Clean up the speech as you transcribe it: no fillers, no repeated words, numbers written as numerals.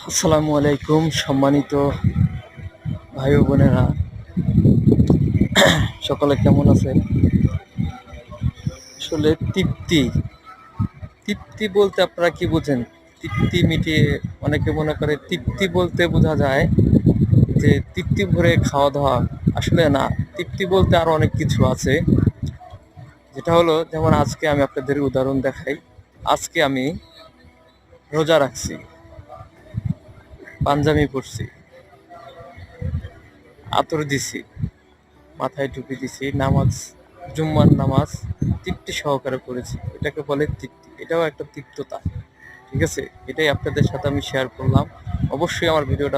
আসসালামু আলাইকুম সম্মানিত ভাই ও বোনেরা, সকলে কেমন আছেন? আসলে তৃপ্তি তৃপ্তি বলতে আপনারা কি বোঝেন? তৃপ্তি মিটিয়ে অনেকে মনে করে তৃপ্তি বলতে বোঝা যায় যে তৃপ্তি ভরে খাওয়া দাওয়া। আসলে না, তৃপ্তি বলতে আরো অনেক কিছু আছে। যেটা হলো, যেমন আজকে আমি আপনাদের উদাহরণ দেখাই। আজকে আমি রোজা রাখছি, পাঞ্জাবি পরছি, আতর দিছি, মাথায় টুপি দিছি, নামাজ, জুম্মার নামাজ তৃপ্তি সহকারে করেছি। এটাকে বলে তৃপ্তি। এটাও একটা তৃপ্ততা। ঠিক আছে, এটাই আপনাদের সাথে আমি শেয়ার করলাম। অবশ্যই আমার ভিডিওটা